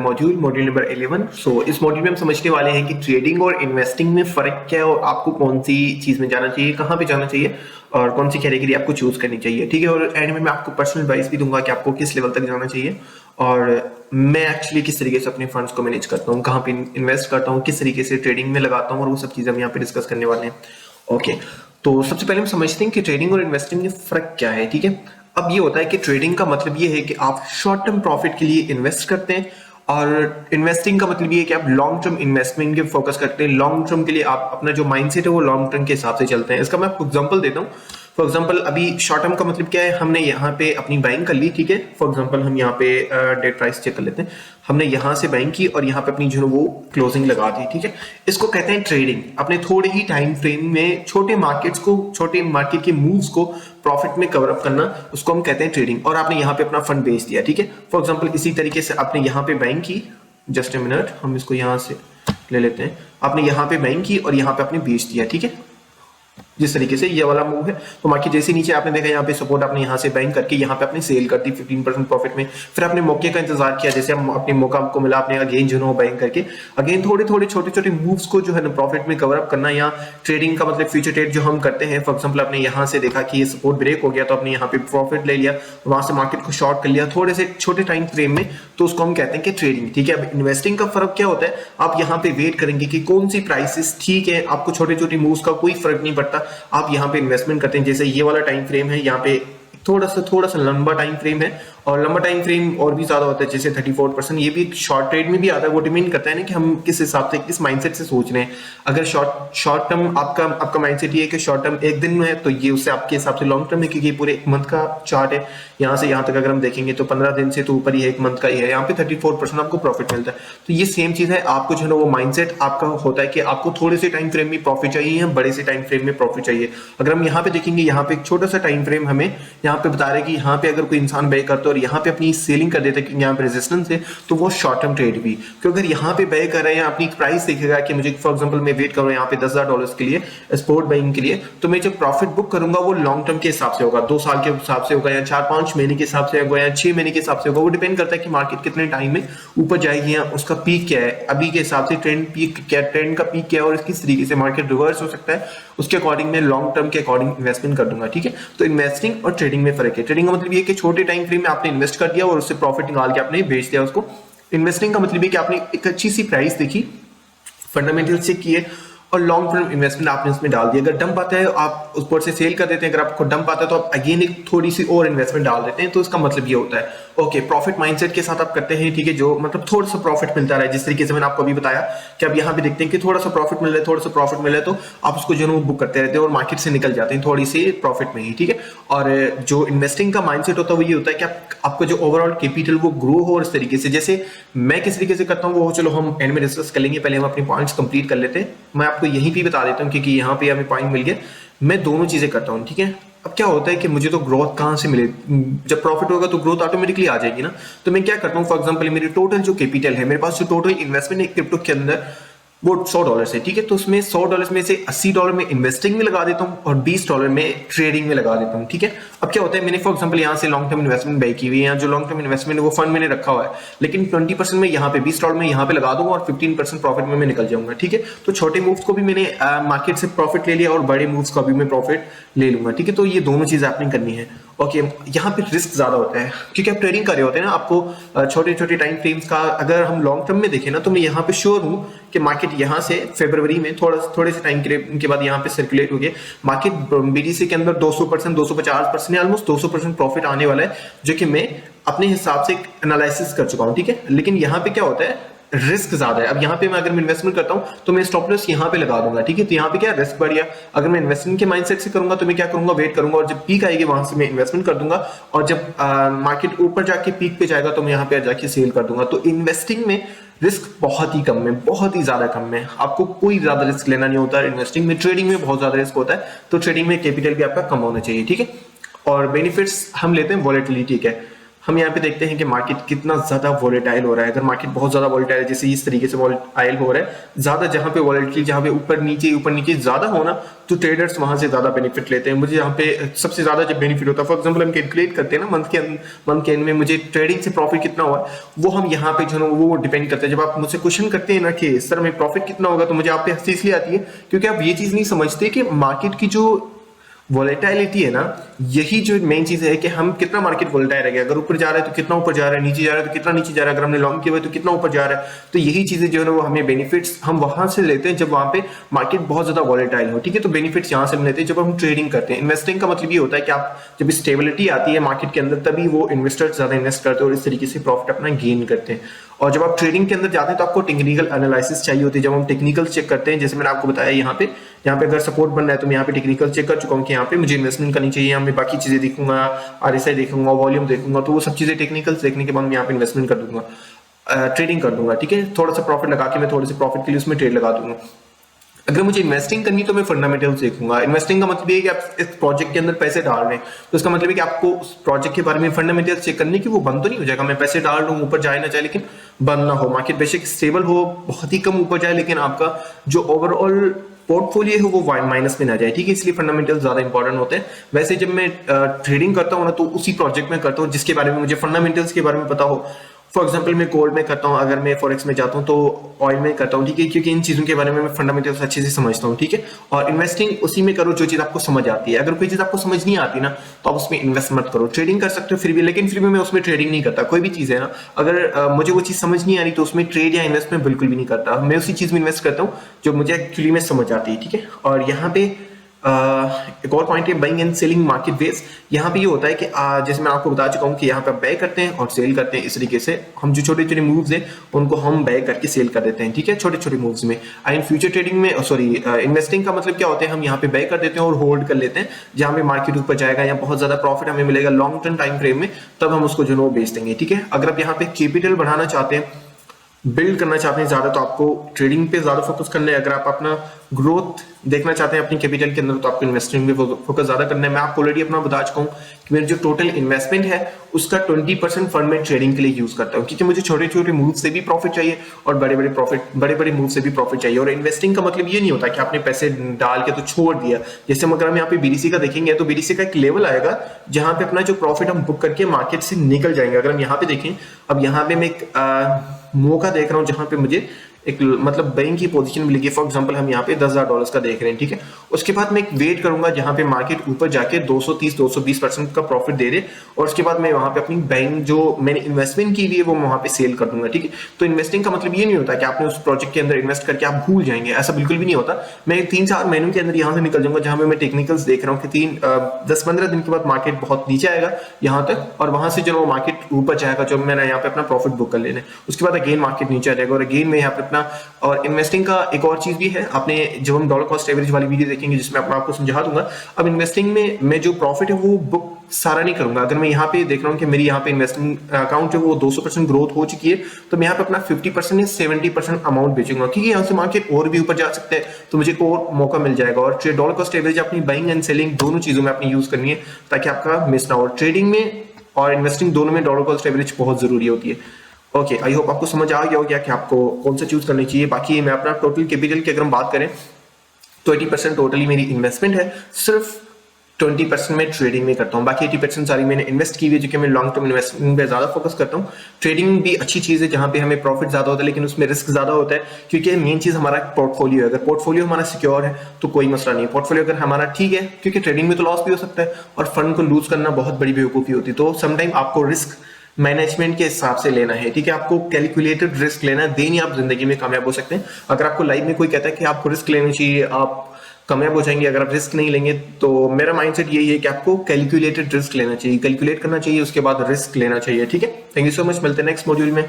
Module number 11। इस module में हम समझने वाले हैं कि ट्रेडिंग और इन्वेस्टिंग में फ़र्क क्या है और आपको कौन सी चीज़ में जाना चाहिए, कहाँ पे जाना चाहिए और कौन सी कैटेगरी आपको चूज़ करनी चाहिए। ठीक है, और एंड में मैं आपको पर्सनल एडवाइस भी दूंगा कि आपको किस लेवल तक जाना चाहिए और मैं एक्चुअली किस तरीके से अपने फंड्स को मैनेज करता हूँ, कहाँ पे इन्वेस्ट करता हूँ, किस तरीके से ट्रेडिंग में लगाता हूँ और वो सब चीज़ें हम यहाँ पे डिस्कस करने वाले हैं। ओके, तो सबसे पहले हम समझते हैं कि ट्रेडिंग और इन्वेस्टिंग में फ़र्क क्या है। ठीक है, अब ये होता है कि ट्रेडिंग का मतलब ये है कि आप शॉर्ट टर्म प्रॉफिट के लिए इन्वेस्ट करते हैं और इन्वेस्टिंग का मतलब ये है कि आप लॉन्ग टर्म इन्वेस्टमेंट के फोकस करते हैं। लॉन्ग टर्म के लिए आप अपना जो माइंडसेट है वो लॉन्ग टर्म के हिसाब से चलते हैं। इसका मैं आपको एग्जांपल देता हूँ। फॉर एग्जांपल अभी शॉर्ट टर्म का मतलब क्या है, हमने यहाँ पे अपनी बाइंग कर ली। ठीक है, फॉर एग्जांपल हम यहाँ पे डेट प्राइस चेक कर लेते हैं। हमने यहाँ से बाइंग की और यहाँ पे अपनी जो है वो क्लोजिंग लगा दी। ठीक है, इसको कहते हैं ट्रेडिंग। अपने थोड़े ही टाइम फ्रेम में छोटे मार्केट्स को, छोटे मार्केट के मूव्स को प्रॉफिट में कवर अप करना, उसको हम कहते हैं ट्रेडिंग। और आपने यहाँ पे अपना फंड बेच दिया। ठीक है, फॉर एग्जांपल इसी तरीके से आपने यहाँ पे बाइंग की, जस्ट ए मिनट हम इसको यहाँ से ले लेते हैं। आपने यहाँ पे बाइंग की और यहाँ पे आपने बेच दिया। ठीक है, जिस तरीके से ये वाला मूव है, तो मार्केट जैसे नीचे आपने देखा यहाँ पे सपोर्ट, आपने यहाँ से बाइंग करके यहाँ पे आपने सेल कर दी 15% प्रॉफिट में। फिर आपने मौके का इंतजार किया, जैसे हम अपने मौका आपको मिला, आपने अगेन जो है बाइंग करके अगेन थोड़े थोड़े छोटे छोटे मूव्स को जो है ना प्रॉफिट में कवर अप करना। या ट्रेडिंग का मतलब फ्यूचर ट्रेड जो हम करते हैं, फॉर एग्जाम्पल आपने यहाँ से देखा कि ये सपोर्ट ब्रेक हो गया तो आपने यहाँ पे प्रॉफिट ले लिया, वहां से मार्केट को शॉर्ट कर लिया थोड़े से छोटे टाइम फ्रेम में, तो उसको हम कहते हैं कि ट्रेडिंग। ठीक है, अब इन्वेस्टिंग का फर्क क्या होता है, आप यहाँ पे वेट करेंगे कि कौन सी प्राइसेस ठीक है, आपको छोटे छोटे मूव्स का कोई फर्क नहीं पड़ता, आप यहाँ पे इन्वेस्टमेंट करते हैं। जैसे ये वाला टाइम फ्रेम है, यहाँ पे थोड़ा सा लंबा टाइम फ्रेम है और लंबा टाइम फ्रेम और भी ज्यादा होता है, जैसे 34%। ये भी शॉर्ट ट्रेड में भी आता है। वो डिपेंड करता है ना कि हम किस हिसाब से, किस माइंडसेट से सोच रहे हैं। अगर शॉर्ट टर्म आपका माइंडसेट ये है कि शॉर्ट टर्म एक दिन में है, तो ये उससे आपके हिसाब से लॉन्ग टर्म है, क्योंकि ये पूरे एक मंथ का चार्ट है। यहाँ से यहाँ तक अगर हम देखेंगे तो 15 दिन से तो ऊपर ही है, एक मंथ का ही है। यहाँ पे 34% आपको प्रॉफिट मिलता है। तो ये सेम चीज है, आपको जो है ना वो माइंडसेट आपका होता है कि आपको थोड़े से टाइम फ्रेम में प्रॉफिट चाहिए या बड़े से टाइम फ्रेम में प्रॉफिट चाहिए। अगर हम यहाँ पे देखेंगे, यहाँ पे एक छोटा सा टाइम फ्रेम हमें यहाँ पे बता रहे हैं कि यहाँ पे अगर कोई इंसान बाय करता है और यहाँ पे अपनी सेलिंग कर देता है कि यहाँ पे रेजिस्टेंस है, तो वो शॉर्ट टर्म ट्रेड भी। क्योंकि अगर यहाँ पे बाय कर रहे हैं, अपनी प्राइस देखेगा कि मुझे फॉर एग्जांपल मैं वेट कर रहा हूँ यहाँ पे $10,000 के लिए स्पोर्ट बाइंग के लिए, तो मैं जब प्रॉफिट बुक करूंगा वो लॉन्ग टर्म के हिसाब से होगा, 2 साल के हिसाब से होगा या 4-5 महीने के हिसाब से होगा या 6 महीने के हिसाब से होगा। वो डिपेंड करता है कि मार्केट कितने टाइम में ऊपर जाएगी या उसका पीक क्या है, अभी के हिसाब से ट्रेंड पीक क्या, ट्रेंड का पीक क्या है और किस तरीके से मार्केट रिवर्स हो सकता है, उसके अकॉर्डिंग मैं लॉन्ग टर्म के अकॉर्डिंग इन्वेस्टमेंट कर दूंगा। ठीक है, तो इन्वेस्टिंग और ट्रेडिंग में फर्क है। ट्रेडिंग का मतलब ये कि छोटे टाइम फ्रेम में आपने इन्वेस्ट कर दिया और उससे प्रॉफिट निकाल के आपने बेच दिया उसको। इन्वेस्टिंग का मतलब ये कि आपने एक अच्छी सी प्राइस देखी, फंडामेंटल चेक किए और लॉन्ग टर्म इन्वेस्टमेंट आपने उसमें डाल दिया। अगर डंप आता है आप उस पर से सेल कर देते हैं, अगर आपको डंप आता है तो आप अगेन एक थोड़ी सी और इन्वेस्टमेंट डाल देते हैं। तो इसका मतलब ये होता है ओके, प्रॉफिट माइंडसेट के साथ आप करते हैं। ठीक है, जो मतलब थोड़ा सा प्रॉफिट मिलता रहा है, जिस तरीके से मैंने आपको अभी बताया कि आप यहाँ पे देखते हैं कि थोड़ा सा प्रॉफिट मिल रहा है, थोड़ा सा प्रॉफिट मिल रहा है, तो आप उसको जो है वो बुक करते रहते हैं और मार्केट से निकल जाते हैं थोड़ी सी प्रॉफिट में ही। ठीक है, और जो इन्वेस्टिंग का माइंडसेट होता है वो ये होता है कि आपका जो ओवरऑल कैपिटल वो ग्रो हो और इस तरीके से, जैसे मैं किस तरीके से करता हूँ वो चलो हम एंड में डिस्कस कर लेंगे। पहले हम अपने पॉइंट्स कंप्लीट कर लेते हैं। मैं आपको यहीं पे बता देता हूँ क्योंकि यहाँ पे हमें पॉइंट मिल गया। मैं दोनों चीजें करता हूँ। ठीक है, अब क्या होता है कि मुझे तो ग्रोथ कहाँ से मिले, जब प्रॉफिट होगा तो ग्रोथ ऑटोमेटिकली आ जाएगी ना। तो मैं क्या करता हूँ, फॉर एग्जांपल मेरी टोटल जो कैपिटल है, मेरे पास जो टोटल इन्वेस्टमेंट है क्रिप्टो के अंदर वो $100 है। ठीक है, तो उसमें $100 में से $80 में इन्वेस्टिंग में लगा देता हूँ और $20 में ट्रेडिंग में लगा देता हूँ। ठीक है, अब क्या होता है, मैंने फॉर एग्जांपल यहाँ से लॉन्ग टर्म इन्वेस्टमेंट बाय की हुई है, यहाँ जो लॉन्ग टर्म इन्वेस्टमेंट है वो फंड मैंने रखा हुआ है, लेकिन 20% में यहाँ पे $20 में यहाँ पे लगा दूंगा और 15% प्रॉफिट में मैं निकल जाऊंगा। ठीक है, तो छोटे मूव्स को भी मैंने मार्केट से प्रॉफिट ले लिया और बड़े मूव्स का भी मैं प्रॉफिट ले लूंगा। ठीक है, तो ये दोनों चीजें आपने करनी है। ओके, यहाँ पे रिस्क ज्यादा होता है क्योंकि आप ट्रेडिंग कर रहे होते हैं ना, आपको छोटे छोटे टाइम फ्रेम्स का अगर हम लॉन्ग टर्म में देखें ना, तो मैं यहाँ पे श्योर हूँ कि मार्केट यहाँ से फरवरी में थोड़े से टाइम के बाद यहाँ पे सर्कुलेट हो गया, मार्केट बीटीसी के अंदर 200%, 250% ऑलमोस्ट 200% प्रॉफिट आने वाला है, जो कि मैं अपने हिसाब से एनालिसिस कर चुका हूँ। ठीक है, लेकिन यहाँ पे क्या होता है, रिस्क ज्यादा है। अब यहाँ पे मैं अगर मैं इन्वेस्टमेंट करता हूँ तो मैं स्टॉप लॉस यहाँ पे लगा दूंगा। ठीक है, तो यहाँ पे क्या रिस्क बढ़ गया। अगर मैं इन्वेस्टमेंट के माइंडसेट से करूंगा तो मैं क्या करूंगा, वेट करूंगा और जब पीक आएगी वहां से मैं इन्वेस्टमेंट कर दूंगा और जब मार्केट ऊपर जाके पीक पे जाएगा तो मैं यहाँ पे जाके सेल कर दूंगा। तो इन्वेस्टिंग में रिस्क बहुत ही कम है, बहुत ही ज्यादा कम है, आपको कोई ज्यादा रिस्क लेना नहीं होता इन्वेस्टिंग में। ट्रेडिंग में बहुत ज्यादा रिस्क होता है, तो ट्रेडिंग में कैपिटल भी आपका कम होना चाहिए। ठीक है, और बेनिफिट्स हम लेते हैं वॉलेटिलिटी के। हम यहाँ पे देखते हैं कि मार्केट कितना ज्यादा वोलेटाइल हो रहा है। अगर मार्केट बहुत ज्यादा वोलेटाइल जैसे इस तरीके से वोलेटाइल हो रहा है, ज्यादा जहाँ पे वोलेटिलिटी जहाँ पे ऊपर नीचे ज्यादा होना, तो ट्रेडर्स वहां से ज्यादा बेनिफिट लेते हैं। मुझे यहाँ पे सबसे ज्यादा जब बेनिफिट होता है, फॉर एग्जाम्पल हम कैलकुलेट करते हैं ना मंथ के एंड में मुझे ट्रेडिंग से प्रॉफिट कितना हुआ, वो हम यहाँ पे जो है वो डिपेंड करते हैं। जब आप मुझसे क्वेश्चन करते हैं ना कि सर में प्रॉफिट कितना होगा, तो मुझे आप पे हंसी इसलिए आती है क्योंकि आप ये चीज नहीं समझते कि मार्केट की जो वोलेटिलिटी है ना, यही जो मेन चीज है कि हम कितना मार्केट वोलेटाइल रहेगा। अगर ऊपर जा रहा है तो कितना ऊपर जा रहा है, नीचे जा रहा है तो कितना नीचे जा रहा है, अगर हमने लॉन्ग किया हुआ है तो कितना ऊपर जा रहा है। तो यही चीजें जो है ना वो हमें बेनिफिट्स हम वहां से लेते हैं जब वहां पे मार्केट बहुत ज्यादा वोलेटाइल हो, ठीक है। तो बेनिफिट्स यहाँ से हम लेते हैं जब हम ट्रेडिंग करते हैं। इन्वेस्टिंग का मतलब ये होता है कि आप जब स्टेबिलिटी आती है मार्केट के अंदर, तभी वो इन्वेस्टर्स ज्यादा इन्वेस्ट करते हैं और इस तरीके से प्रॉफिट अपना गेन करते हैं। और जब आप ट्रेडिंग के अंदर जाते हैं तो आपको टेक्निकल एनालिसिस चाहिए होती है। जब हम टेक्निकल चेक करते हैं, जैसे मैंने आपको बताया यहाँ पे अगर सपोर्ट बन रहा है तो मैं यहाँ पे टेक्निकल चेक कर चुका हूँ कि यहाँ पे मुझे इन्वेस्टमेंट करनी चाहिए। यहाँ पे बाकी चीजें देखूंगा, आरएसआई देखूंगा, वॉल्यूम देखूंगा, तो वो सब चीजें टेक्निकल्स देखने के बाद मैं यहाँ पे इन्वेस्टमेंट कर दूंगा, ट्रेडिंग कर दूंगा, ठीक है। थोड़ा सा प्रॉफिट लगा के मैं थोड़े से प्रॉफिट के लिए उसमें ट्रेड लगा दूंगा। अगर मुझे इन्वेस्टिंग करनी तो मैं फंडामेंटल्स देखूंगा। इन्वेस्टिंग का मतलब ये है कि आप इस प्रोजेक्ट के अंदर पैसे डाल रहे हैं, तो इसका मतलब है कि आपको उस प्रोजेक्ट के बारे में फंडामेंटल्स चेक करने की वो बंद तो नहीं हो जाएगा। मैं पैसे डाल रहा हूँ, ऊपर जाए ना जाए लेकिन बंद ना हो, मार्केट बेशक स्टेबल हो, बहुत ही कम ऊपर जाए लेकिन आपका जो ओवरऑल पोर्टफोलियो है वो माइनस में ना जाए, ठीक है। इसलिए फंडामेंटल्स ज्यादा इंपॉर्टेंट होते हैं। वैसे जब मैं ट्रेडिंग करता हूँ ना, तो उसी प्रोजेक्ट में करता हूँ जिसके बारे में मुझे फंडामेंटल्स के बारे में पता हो। फॉर एग्जाम्पल मैं गोल्ड में करता हूँ, अगर मैं फॉरेक्स में जाता हूँ तो ऑयल में करता हूँ, ठीक है, क्योंकि इन चीजों के बारे में मैं फंडामेंटल्स अच्छे से समझता हूँ, ठीक है। और इन्वेस्टिंग उसी में करो जो चीज आपको समझ आती है। अगर कोई चीज आपको समझ नहीं आती ना, तो आप उसमें इन्वेस्ट मत करो। ट्रेडिंग कर सकते हो फिर भी, लेकिन फिर भी मैं उसमें ट्रेडिंग नहीं करता। कोई भी चीज है ना, अगर मुझे वो चीज समझ नहीं आ रही तो उसमें ट्रेड या इन्वेस्ट में बिल्कुल भी नहीं करता। मैं उसी चीज में इन्वेस्ट करता हूँ जो मुझे एक्चुअली में समझ आती है, ठीक है। और यहाँ पे एक और पॉइंट है buying and selling market base. यहाँ पे ये होता है कि जैसे मैं आपको बता चुका हूँ कि यहाँ पे बाय करते हैं और सेल करते हैं। इस तरीके से हम जो छोटे छोटे मूव्स हैं उनको हम बाय करके सेल कर देते हैं, ठीक है, छोटे छोटे मूव्स में। एंड फ्यूचर ट्रेडिंग में इन्वेस्टिंग का मतलब क्या होता है, हम यहाँ पे बाय कर देते हैं और होल्ड कर लेते हैं। जहाँ पे मार्केट ऊपर जाएगा या बहुत ज्यादा प्रॉफिट हमें मिलेगा लॉन्ग टर्म टाइम फ्रेम में, तब हम उसको जो है वो बेच देंगे, ठीक है। अगर आप यहाँ पे कैपिटल बढ़ाना चाहते हैं, बिल्ड करना चाहते हैं ज्यादा, तो आपको ट्रेडिंग पे ज्यादा फोकस करना है। अगर आप अपना ग्रोथ देखना चाहते हैं अपनी कैपिटल के अंदर, तो आपको इन्वेस्टिंग पे फोकस ज्यादा करना है। मैं आपको ऑलरेडी अपना बता चुका हूँ कि मेरी जो टोटल इन्वेस्टमेंट है उसका 20% फंड में ट्रेडिंग के लिए यूज करता हूँ, क्योंकि मुझे छोटे छोटे मूव से भी प्रॉफिट चाहिए और बड़े बड़े मूव से भी प्रॉफिट चाहिए। और इन्वेस्टिंग का मतलब ये नहीं होता कि आपने पैसे डाल के तो छोड़ दिया। जैसे अगर हम यहाँ पे बीडीसी का देखेंगे तो बीडीसी का एक लेवल आएगा जहां पे अपना जो प्रॉफिट हम बुक करके मार्केट से निकल जाएंगे। अगर हम यहाँ पे देखें, अब यहाँ पे मैं एक मौका देख रहा हूँ जहां पे मुझे एक मतलब बैंक की पोजीशन मिलेगी। फॉर एग्जांपल हम यहाँ पे $10,000 का देख रहे हैं, ठीक है। उसके बाद मैं एक वेट करूंगा जहां पे मार्केट ऊपर जाके 230-220% का प्रॉफिट दे दे, और उसके बाद मैं वहां पे अपनी बैंक जो मैंने इन्वेस्टमेंट की हुई है वो वहां पे सेल कर दूंगा, ठीक है। तो इन्वेस्टिंग का मतलब ये नहीं होता कि आपने उस प्रोजेक्ट के अंदर इन्वेस्ट करके आप भूल जाएंगे, ऐसा बिल्कुल भी नहीं होता। मैं 3-4 महीनों के अंदर यहाँ से निकल जाऊंगा, जहां पे मैं टेक्निकल्स देख रहा हूँ कि 10-15 दिन के बाद मार्केट बहुत नीचे आएगा यहाँ तक, और वहां से जो मार्केट ऊपर जाएगा, जो मैंने यहाँ पे अपना प्रॉफिट बुक कर लेना है, उसके बाद अगेन मार्केट नीचे आ जाएगा और अगेन मैं यहाँ पे अपना। और इन्वेस्टिंग का एक और चीज भी है, आपने जब हम डॉलर कॉस्ट एवरेज वाली वीडियो देखेंगे जिसमें आपको समझा दूंगा। अब इन्वेस्टिंग में मैं जो प्रॉफिट है वो बुक सारा नहीं करूंगा। अगर मैं यहाँ पे देख रहा हूँ कि मेरी यहाँ पे इन्वेस्टमेंट अकाउंट है वो 200% ग्रोथ हो चुकी है, तो मैं यहाँ पे अपना 50% या 70% अमाउंट बेचूंगा, क्योंकि यहाँ से मार्केट और भी ऊपर जा सकते हैं, तो मुझे एक और मौका मिल जाएगा। और डॉलर कॉस्ट एवरेज अपनी बाइंग एंड सेलिंग दोनों चीजों में अपनी यूज करनी है ताकि आपका मिस ना हो। ट्रेडिंग में और इन्वेस्टिंग दोनों में डॉलर कॉस्ट एवरेज बहुत जरूरी होती है। ओके, आई होप आपको समझ आ गया हो गया कि आपको कौन सा चूज करनी चाहिए। बाकी मैं अपना टोटल कैपिटल की अगर हम बात करें तो 80% टोटली मेरी इन्वेस्टमेंट है, सिर्फ 20% में ट्रेडिंग में करता हूँ, बाकी 80% सारी मैंने इन्वेस्ट की हुई है, जो कि मैं लॉन्ग टर्म इन्वेस्टमेंट पे ज्यादा फोकस करता हूँ। ट्रेडिंग भी अच्छी चीज है जहां पे हमें प्रॉफिट ज्यादा होता है, लेकिन उसमें रिस्क ज्यादा होता है, क्योंकि मेन चीज हमारा पोर्टफोलियो है। अगर पोर्टफोलियो हमारा सिक्योर है तो कोई मसला नहीं है। पोर्टफोलियो अगर हमारा ठीक है, क्योंकि ट्रेडिंग में तो लॉस भी हो सकता है और फंड को लूज करना बहुत बड़ी बेवकूफी होती है, तो समटाइम आपको रिस्क मैनेजमेंट के हिसाब से लेना है, ठीक है। आपको कैलकुलेटेड रिस्क लेना है, देन ही आप जिंदगी में कामयाब हो सकते हैं। अगर आपको लाइफ में कोई कहता है कि आपको रिस्क लेना चाहिए, आप कामयाब हो जाएंगे, अगर आप रिस्क नहीं लेंगे, तो मेरा माइंडसेट यही है कि आपको कैलकुलेटेड रिस्क लेना चाहिए, कैलकुलेट करना चाहिए, उसके बाद रिस्क लेना चाहिए, ठीक है। थैंक यू सो मच, मिलते हैं नेक्स्ट मॉड्यूल में।